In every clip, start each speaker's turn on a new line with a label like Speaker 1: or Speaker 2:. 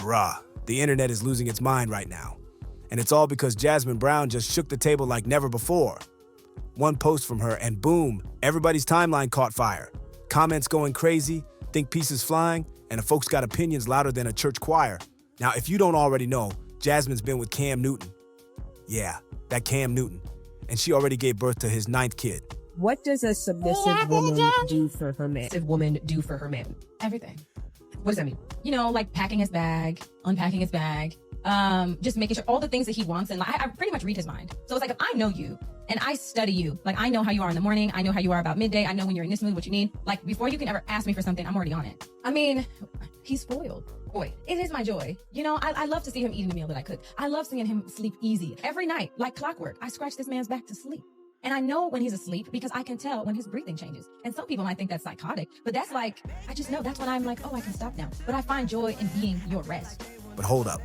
Speaker 1: Bruh, the internet is losing its mind right now. And it's all because Jasmin Brown just shook the table like never before. One post from her and boom, everybody's timeline caught fire. Comments going crazy, think pieces flying, and the folks got opinions louder than a church choir. Now, if you don't already know, Jasmin's been with Cam Newton. Yeah, that Cam Newton. And she already gave birth to his 9th kid.
Speaker 2: What does a submissive woman do for her man?
Speaker 3: Everything. What does that mean? You know, like packing his bag, unpacking his bag, just making sure all the things that he wants. And like, I pretty much read his mind. So it's like, if I know you and I study you, like I know how you are in the morning, I know how you are about midday, I know when you're in this mood, what you need. Like before you can ever ask me for something, I'm already on it. I mean, he's spoiled. Boy, it is my joy. You know, I love to see him eating the meal that I cook. I love seeing him sleep easy. Every night, like clockwork, I scratch this man's back to sleep. And I know when he's asleep because I can tell when his breathing changes. And some people might think that's psychotic, but that's like, I just know that's when I'm like, oh, I can stop now. But I find joy in being your rest.
Speaker 1: But hold up.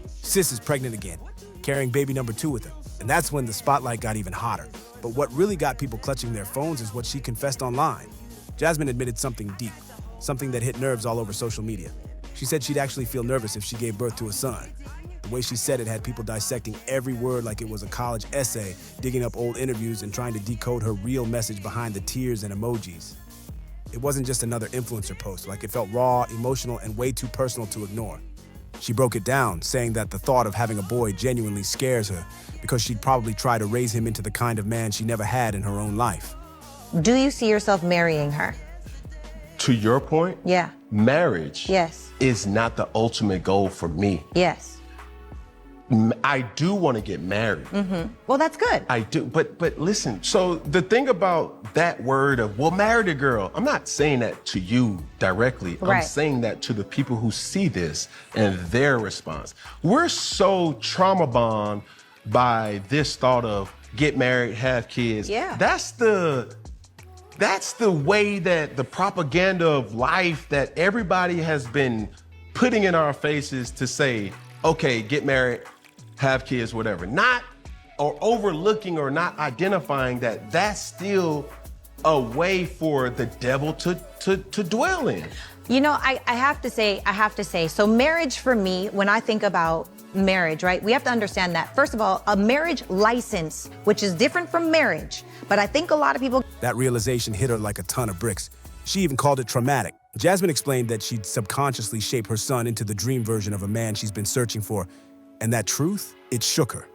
Speaker 1: Sis is pregnant again, carrying baby number 2 with her. And that's when the spotlight got even hotter. But what really got people clutching their phones is what she confessed online. Jasmin admitted something deep, something that hit nerves all over social media. She said she'd actually feel nervous if she gave birth to a son. The way she said it had people dissecting every word like it was a college essay, digging up old interviews and trying to decode her real message behind the tears and emojis. It wasn't just another influencer post, like it felt raw, emotional, and way too personal to ignore. She broke it down, saying that the thought of having a boy genuinely scares her because she'd probably try to raise him into the kind of man she never had in her own life.
Speaker 4: Do you see yourself marrying her?
Speaker 5: To your point,
Speaker 4: Yeah.
Speaker 5: marriage
Speaker 4: Yes.
Speaker 5: is not the ultimate goal for me.
Speaker 4: Yes.
Speaker 5: I do want to get married.
Speaker 4: Well, that's good.
Speaker 5: I do, but listen, so the thing about that word of, well, marry the girl, I'm not saying that to you directly. I'm
Speaker 4: Right.
Speaker 5: saying that to the people who see this and their response. We're so trauma bond by this thought of get married, have kids.
Speaker 4: Yeah.
Speaker 5: That's the way that the propaganda of life that everybody has been putting in our faces to say, okay, get married, have kids, whatever. Not, or overlooking or not identifying that that's still a way for the devil to dwell in.
Speaker 4: You know, I have to say, so marriage for me, when I think about marriage, right, we have to understand that, first of all, a marriage license, which is different from marriage, but I think a lot of people...
Speaker 1: That realization hit her like a ton of bricks. She even called it traumatic. Jasmin explained that she'd subconsciously shape her son into the dream version of a man she's been searching for. And that truth, it shook her.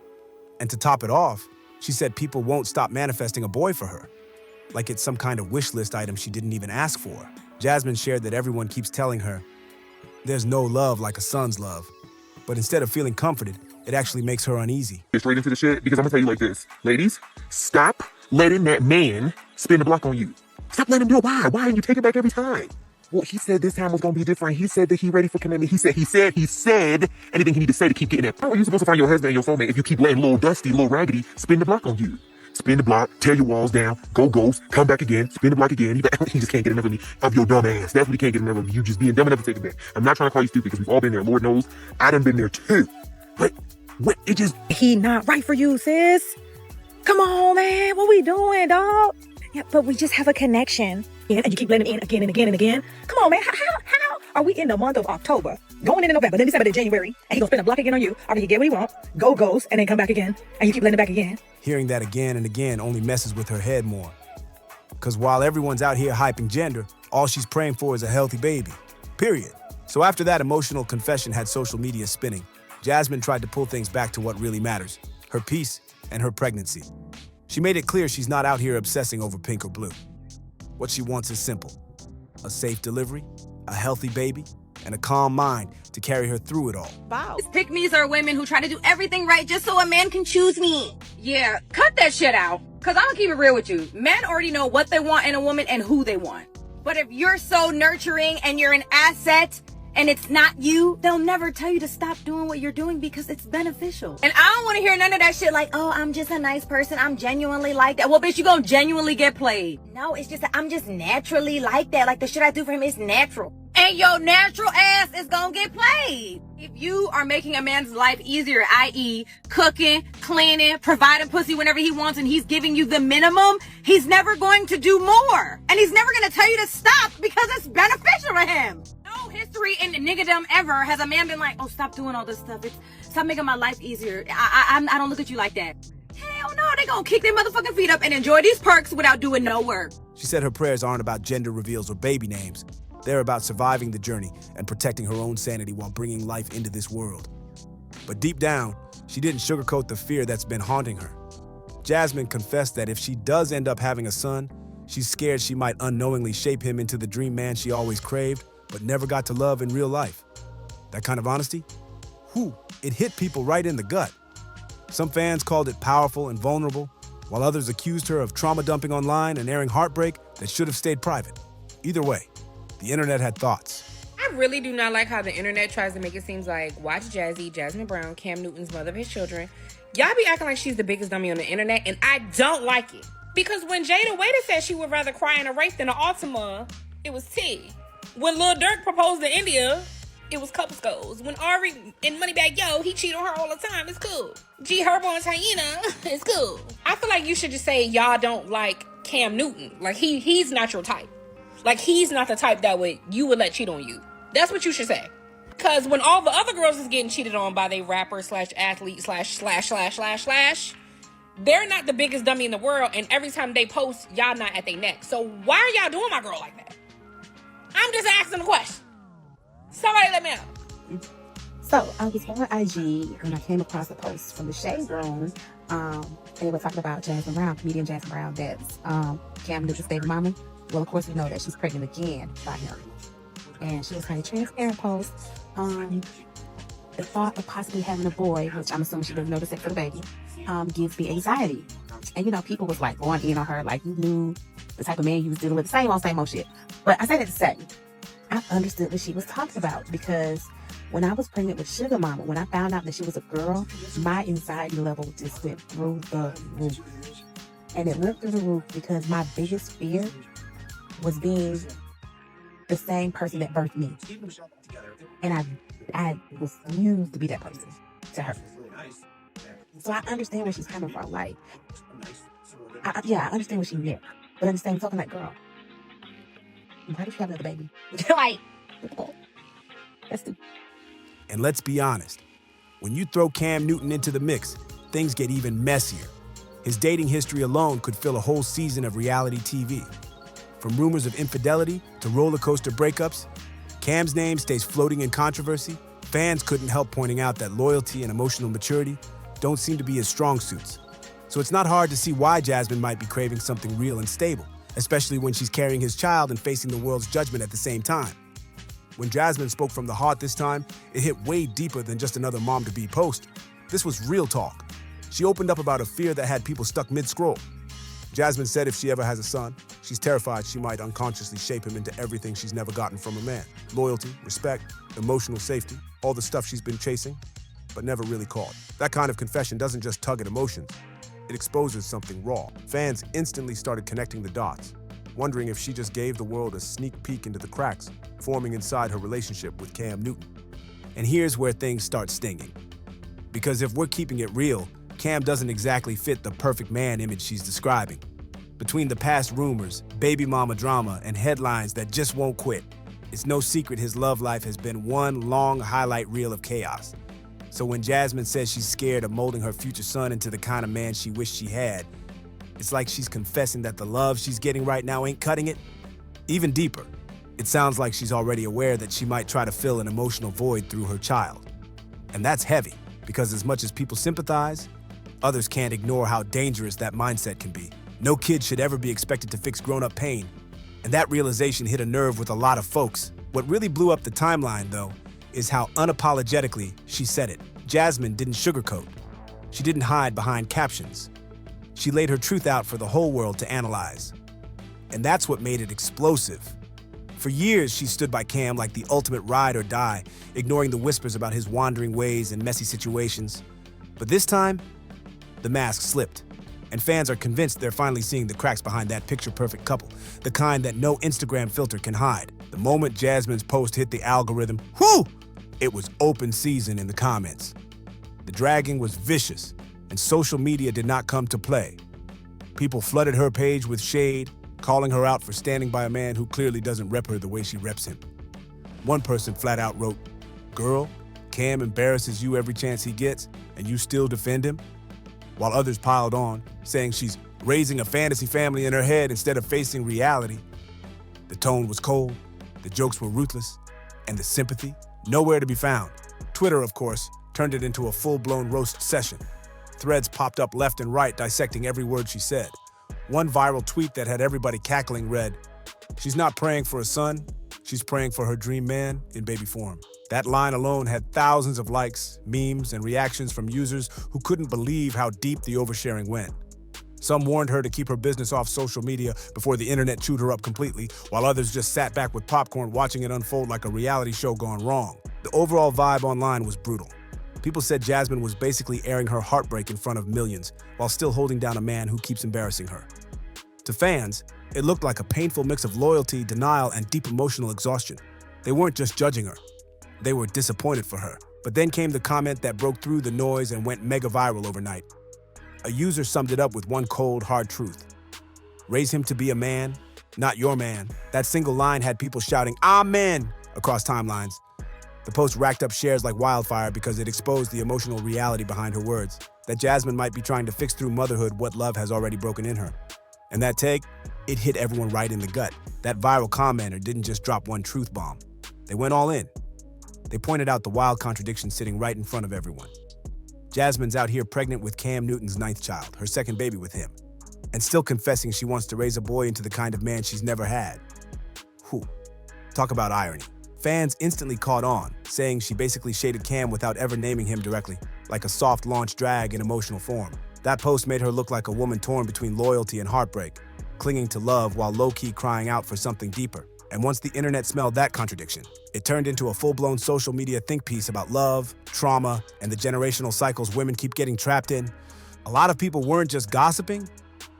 Speaker 1: And to top it off, she said people won't stop manifesting a boy for her, like it's some kind of wish list item she didn't even ask for. Jasmin shared that everyone keeps telling her, there's no love like a son's love. But instead of feeling comforted, it actually makes her uneasy.
Speaker 6: Get straight into the shit, because I'm gonna tell you like this. Ladies, stop letting that man spin the block on you. Stop letting him do it. Why? Why didn't you take it back every time? Well, he said this time was gonna be different. He said that he ready for commitment. He said anything he need to say to keep getting it. How are you supposed to find your husband and your soulmate if you keep letting little Dusty, little Raggedy spin the block on you? Spin the block, tear your walls down, go ghost, come back again, spin the block again. He just can't get enough of me, of your dumb ass. That's what he can't get enough of. You just being dumb enough to take it back. I'm not trying to call you stupid because we've all been there. Lord knows, I done been there too. But what, it just...
Speaker 2: He not right for you, sis. Come on, man. What we doing, dog? Yeah, but we just have a connection. Yeah, and you keep letting him in again and again and again. Come on, man. How are we in the month of October? Going into November, then December, then January, and he gonna spin a block again on you. Or he get what he want, go ghost, and then come back again, and you keep letting it back again.
Speaker 1: Hearing that again and again only messes with her head more. Because while everyone's out here hyping gender, all she's praying for is a healthy baby. Period. So after that emotional confession had social media spinning, Jasmin tried to pull things back to what really matters, her peace and her pregnancy. She made it clear she's not out here obsessing over pink or blue. What she wants is simple: a safe delivery, a healthy baby, and a calm mind to carry her through it all.
Speaker 4: Wow.
Speaker 7: Pick-me's are women who try to do everything right just so a man can choose me. Yeah, cut that shit out. Cause I'm gonna keep it real with you. Men already know what they want in a woman and who they want. But if you're so nurturing and you're an asset and it's not you, they'll never tell you to stop doing what you're doing because it's beneficial. And I don't want to hear none of that shit like, oh, I'm just a nice person, I'm genuinely like that. Well, bitch, you gonna genuinely get played. No, it's just that I'm just naturally like that. Like the shit I do for him is natural. And your natural ass is gonna get played. If you are making a man's life easier, i.e. cooking, cleaning, providing pussy whenever he wants, and he's giving you the minimum, he's never going to do more. And he's never gonna tell you to stop because it's beneficial to him. No, history in the niggadom ever has a man been like, oh, stop doing all this stuff. Stop making my life easier. I don't look at you like that. Hell no, they gonna kick their motherfucking feet up and enjoy these perks without doing no work.
Speaker 1: She said her prayers aren't about gender reveals or baby names. They're about surviving the journey and protecting her own sanity while bringing life into this world. But deep down, she didn't sugarcoat the fear that's been haunting her. Jasmin confessed that if she does end up having a son, she's scared she might unknowingly shape him into the dream man she always craved, but never got to love in real life. That kind of honesty? Whew, it hit people right in the gut. Some fans called it powerful and vulnerable, while others accused her of trauma dumping online and airing heartbreak that should have stayed private. Either way, the internet had thoughts.
Speaker 8: I really do not like how the internet tries to make it seem like Watch Jazzy, Jasmin Brown, Cam Newton's mother of his children, y'all be acting like she's the biggest dummy on the internet, and I don't like it. Because when Jada Waiter said she would rather cry in a rape than an Altima, it was tea. When Lil Durk proposed to India, it was couple skulls. When Ari in Moneybag Yo, he cheat on her all the time, it's cool. G Herbo and Hyena, it's cool. I feel like you should just say y'all don't like Cam Newton. Like he's not your type. Like he's not the type that you would let cheat on you. That's what you should say. Cause when all the other girls is getting cheated on by they rapper / athlete / they're not the biggest dummy in the world, and every time they post, y'all not at their neck. So why are y'all doing my girl like that? I'm just asking a question. Somebody let me know.
Speaker 9: So I was on IG and I came across a post from the Shade Room. They were talking about Jasmin Brown, comedian Jasmin Brown, that's Cam Newton's baby mama. Well, of course, we know that she's pregnant again by him. And she was kind of transparent post. The thought of possibly having a boy, which I'm assuming she doesn't know the sex of the baby, gives me anxiety. And people was like going in on her, like you knew the type of man you was dealing with, same old shit. But I say that to say, I understood what she was talking about, because when I was pregnant with Sugar Mama, when I found out that she was a girl, my anxiety level just went through the roof. And it went through the roof because my biggest fear was being the same person that birthed me. And I refused to be that person to her. So I understand where she's coming from. Like, I understand what she meant. But at the same time, like, girl, why did you have another baby? Like, that's stupid.
Speaker 1: And let's be honest, when you throw Cam Newton into the mix, things get even messier. His dating history alone could fill a whole season of reality TV. From rumors of infidelity to roller coaster breakups, Cam's name stays floating in controversy. Fans couldn't help pointing out that loyalty and emotional maturity don't seem to be his strong suits. So it's not hard to see why Jasmin might be craving something real and stable, especially when she's carrying his child and facing the world's judgment at the same time. When Jasmin spoke from the heart this time, it hit way deeper than just another mom-to-be post. This was real talk. She opened up about a fear that had people stuck mid-scroll. Jasmin said if she ever has a son, she's terrified she might unconsciously shape him into everything she's never gotten from a man. Loyalty, respect, emotional safety, all the stuff she's been chasing, but never really caught. That kind of confession doesn't just tug at emotions. It exposes something raw. Fans instantly started connecting the dots, wondering if she just gave the world a sneak peek into the cracks forming inside her relationship with Cam Newton. And here's where things start stinging. Because if we're keeping it real, Cam doesn't exactly fit the perfect man image she's describing. Between the past rumors, baby mama drama, and headlines that just won't quit, it's no secret his love life has been one long highlight reel of chaos. So when Jasmin says she's scared of molding her future son into the kind of man she wished she had, it's like she's confessing that the love she's getting right now ain't cutting it. Even deeper, it sounds like she's already aware that she might try to fill an emotional void through her child. And that's heavy, because as much as people sympathize, others can't ignore how dangerous that mindset can be. No kid should ever be expected to fix grown-up pain. And that realization hit a nerve with a lot of folks. What really blew up the timeline, though, is how unapologetically she said it. Jasmin didn't sugarcoat. She didn't hide behind captions. She laid her truth out for the whole world to analyze. And that's what made it explosive. For years, she stood by Cam like the ultimate ride or die, ignoring the whispers about his wandering ways and messy situations. But this time, the mask slipped, and fans are convinced they're finally seeing the cracks behind that picture-perfect couple, the kind that no Instagram filter can hide. The moment Jasmin's post hit the algorithm, whew, it was open season in the comments. The dragging was vicious, and social media did not come to play. People flooded her page with shade, calling her out for standing by a man who clearly doesn't rep her the way she reps him. One person flat out wrote, "Girl, Cam embarrasses you every chance he gets, and you still defend him?" While others piled on, saying she's raising a fantasy family in her head instead of facing reality. The tone was cold, the jokes were ruthless, and the sympathy nowhere to be found. Twitter, of course, turned it into a full-blown roast session. Threads popped up left and right dissecting every word she said. One viral tweet that had everybody cackling read, "She's not praying for a son, she's praying for her dream man in baby form." That line alone had thousands of likes, memes, and reactions from users who couldn't believe how deep the oversharing went. Some warned her to keep her business off social media before the internet chewed her up completely, while others just sat back with popcorn watching it unfold like a reality show gone wrong. The overall vibe online was brutal. People said Jasmin was basically airing her heartbreak in front of millions, while still holding down a man who keeps embarrassing her. To fans, it looked like a painful mix of loyalty, denial, and deep emotional exhaustion. They weren't just judging her, they were disappointed for her. But then came the comment that broke through the noise and went mega viral overnight. A user summed it up with one cold, hard truth. Raise him to be a man, not your man. That single line had people shouting, "Amen," across timelines. The post racked up shares like wildfire because it exposed the emotional reality behind her words, that Jasmin might be trying to fix through motherhood what love has already broken in her. And that take, it hit everyone right in the gut. That viral commenter didn't just drop one truth bomb. They went all in. They pointed out the wild contradiction sitting right in front of everyone. Jasmin's out here pregnant with Cam Newton's 9th child, her second baby with him, and still confessing she wants to raise a boy into the kind of man she's never had. Whew. Talk about irony. Fans instantly caught on, saying she basically shaded Cam without ever naming him directly, like a soft launch drag in emotional form. That post made her look like a woman torn between loyalty and heartbreak, clinging to love while low-key crying out for something deeper. And once the internet smelled that contradiction, it turned into a full-blown social media think piece about love, trauma, and the generational cycles women keep getting trapped in. A lot of people weren't just gossiping,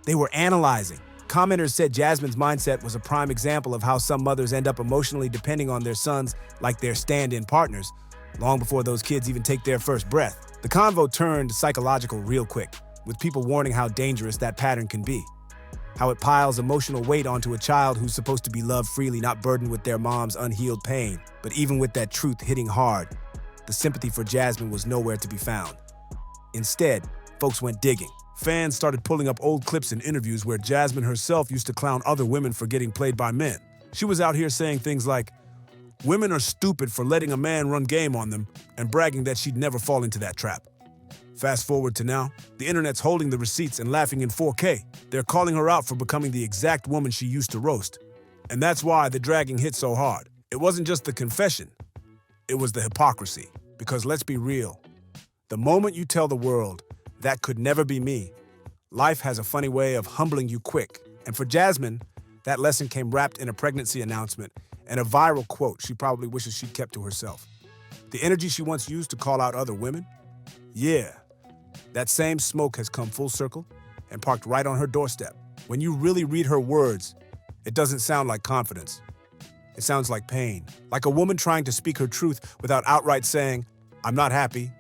Speaker 1: they were analyzing. Commenters said Jasmin's mindset was a prime example of how some mothers end up emotionally depending on their sons like their stand-in partners, long before those kids even take their first breath. The convo turned psychological real quick, with people warning how dangerous that pattern can be. How it piles emotional weight onto a child who's supposed to be loved freely, not burdened with their mom's unhealed pain. But even with that truth hitting hard, the sympathy for Jasmin was nowhere to be found. Instead, folks went digging. Fans started pulling up old clips and interviews where Jasmin herself used to clown other women for getting played by men. She was out here saying things like, "Women are stupid for letting a man run game on them," and bragging that she'd never fall into that trap. Fast forward to now, the internet's holding the receipts and laughing in 4K. They're calling her out for becoming the exact woman she used to roast. And that's why the dragging hit so hard. It wasn't just the confession, it was the hypocrisy. Because let's be real, the moment you tell the world, "That could never be me," life has a funny way of humbling you quick. And for Jasmin, that lesson came wrapped in a pregnancy announcement and a viral quote she probably wishes she'd kept to herself. The energy she once used to call out other women? Yeah. That same smoke has come full circle and parked right on her doorstep. When you really read her words, it doesn't sound like confidence. It sounds like pain, like a woman trying to speak her truth without outright saying, "I'm not happy."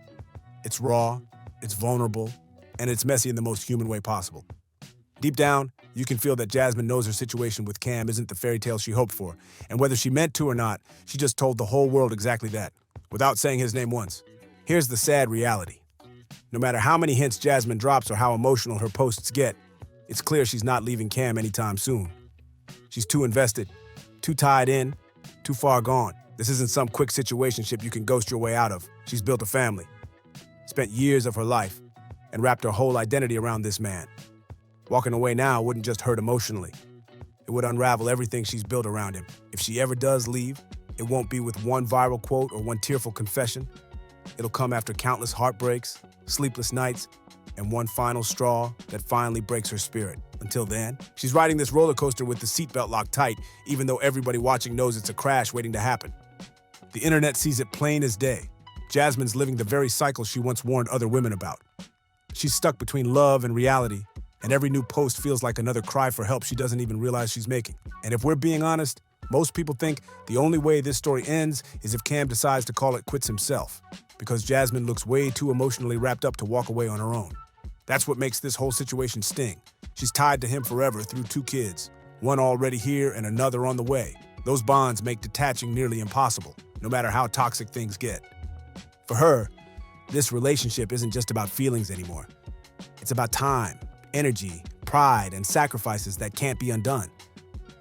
Speaker 1: It's raw, it's vulnerable, and it's messy in the most human way possible. Deep down, you can feel that Jasmin knows her situation with Cam isn't the fairy tale she hoped for, and whether she meant to or not, she just told the whole world exactly that, without saying his name once. Here's the sad reality. No matter how many hints Jasmin drops or how emotional her posts get, it's clear she's not leaving Cam anytime soon. She's too invested, too tied in, too far gone. This isn't some quick situationship you can ghost your way out of. She's built a family, spent years of her life, and wrapped her whole identity around this man. Walking away now wouldn't just hurt emotionally. It would unravel everything she's built around him. If she ever does leave, it won't be with one viral quote or one tearful confession. It'll come after countless heartbreaks, sleepless nights, and one final straw that finally breaks her spirit. Until then, she's riding this roller coaster with the seatbelt locked tight, even though everybody watching knows it's a crash waiting to happen. The internet sees it plain as day. Jasmin's living the very cycle she once warned other women about. She's stuck between love and reality, and every new post feels like another cry for help she doesn't even realize she's making. And if we're being honest, most people think the only way this story ends is if Cam decides to call it quits himself, because Jasmin looks way too emotionally wrapped up to walk away on her own. That's what makes this whole situation sting. She's tied to him forever through 2 kids, one already here and another on the way. Those bonds make detaching nearly impossible, no matter how toxic things get. For her, this relationship isn't just about feelings anymore. It's about time, energy, pride, and sacrifices that can't be undone.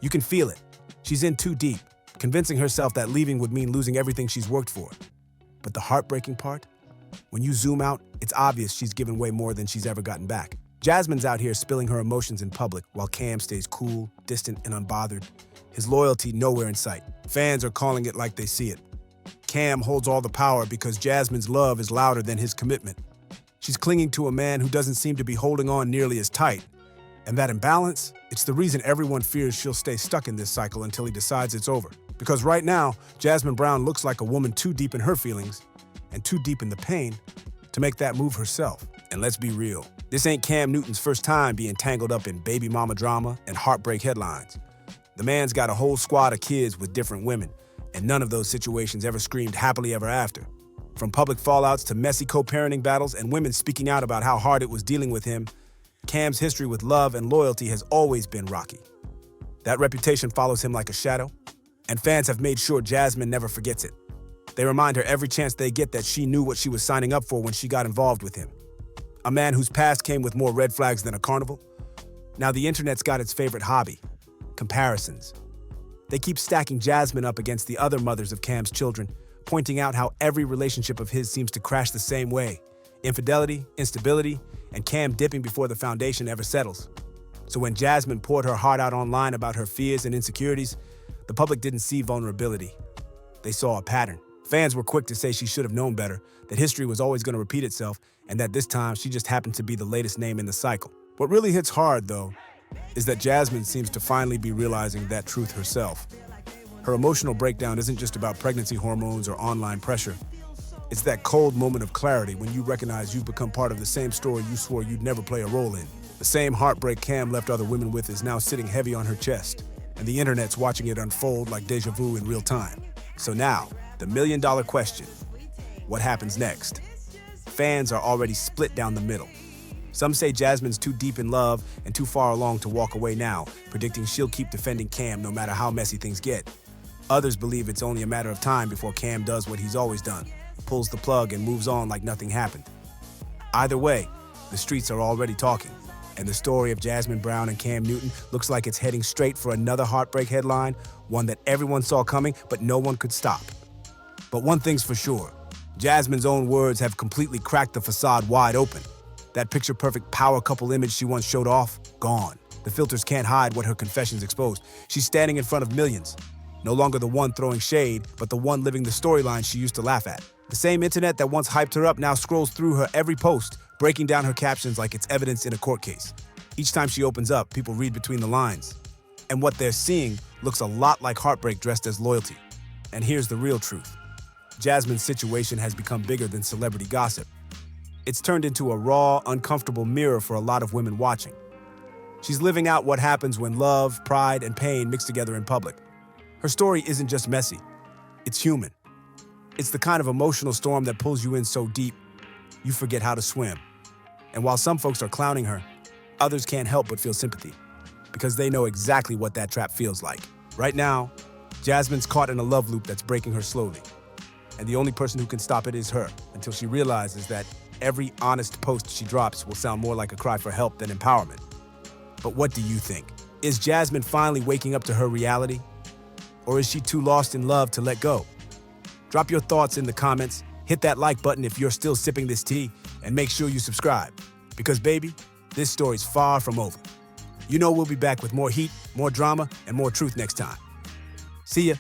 Speaker 1: You can feel it. She's in too deep, convincing herself that leaving would mean losing everything she's worked for. But the heartbreaking part? When you zoom out, it's obvious she's given way more than she's ever gotten back. Jasmine's out here spilling her emotions in public while Cam stays cool, distant, and unbothered. His loyalty nowhere in sight. Fans are calling it like they see it. Cam holds all the power because Jasmine's love is louder than his commitment. She's clinging to a man who doesn't seem to be holding on nearly as tight. And that imbalance, it's the reason everyone fears she'll stay stuck in this cycle until he decides it's over. Because right now, Jasmin Brown looks like a woman too deep in her feelings and too deep in the pain to make that move herself. And let's be real, this ain't Cam Newton's first time being tangled up in baby mama drama and heartbreak headlines. The man's got a whole squad of kids with different women, and none of those situations ever screamed happily ever after. From public fallouts to messy co-parenting battles and women speaking out about how hard it was dealing with him, Cam's history with love and loyalty has always been rocky. That reputation follows him like a shadow, and fans have made sure Jasmine never forgets it. They remind her every chance they get that she knew what she was signing up for when she got involved with him. A man whose past came with more red flags than a carnival. Now the internet's got its favorite hobby, comparisons. They keep stacking Jasmine up against the other mothers of Cam's children, pointing out how every relationship of his seems to crash the same way. Infidelity, instability, and Cam dipping before the foundation ever settles. So when Jasmine poured her heart out online about her fears and insecurities, the public didn't see vulnerability. They saw a pattern. Fans were quick to say she should have known better, that history was always going to repeat itself, and that this time she just happened to be the latest name in the cycle. What really hits hard, though, is that Jasmine seems to finally be realizing that truth herself. Her emotional breakdown isn't just about pregnancy hormones or online pressure. It's that cold moment of clarity when you recognize you've become part of the same story you swore you'd never play a role in. The same heartbreak Cam left other women with is now sitting heavy on her chest, and the internet's watching it unfold like deja vu in real time. So now, the million-dollar question: what happens next? Fans are already split down the middle. Some say Jasmine's too deep in love and too far along to walk away now, predicting she'll keep defending Cam no matter how messy things get. Others believe it's only a matter of time before Cam does what he's always done, pulls the plug and moves on like nothing happened. Either way, the streets are already talking, and the story of Jasmin Brown and Cam Newton looks like it's heading straight for another heartbreak headline, one that everyone saw coming but no one could stop. But one thing's for sure, Jasmine's own words have completely cracked the facade wide open. That picture-perfect power couple image she once showed off, gone. The filters can't hide what her confessions exposed. She's standing in front of millions. No longer the one throwing shade, but the one living the storyline she used to laugh at. The same internet that once hyped her up now scrolls through her every post, breaking down her captions like it's evidence in a court case. Each time she opens up, people read between the lines. And what they're seeing looks a lot like heartbreak dressed as loyalty. And here's the real truth. Jasmine's situation has become bigger than celebrity gossip. It's turned into a raw, uncomfortable mirror for a lot of women watching. She's living out what happens when love, pride, and pain mix together in public. Her story isn't just messy, it's human. It's the kind of emotional storm that pulls you in so deep, you forget how to swim. And while some folks are clowning her, others can't help but feel sympathy, because they know exactly what that trap feels like. Right now, Jasmine's caught in a love loop that's breaking her slowly. And the only person who can stop it is her, until she realizes that every honest post she drops will sound more like a cry for help than empowerment. But what do you think? Is Jasmine finally waking up to her reality? Or is she too lost in love to let go? Drop your thoughts in the comments, hit that like button if you're still sipping this tea, and make sure you subscribe. Because baby, this story's far from over. You know we'll be back with more heat, more drama, and more truth next time. See ya.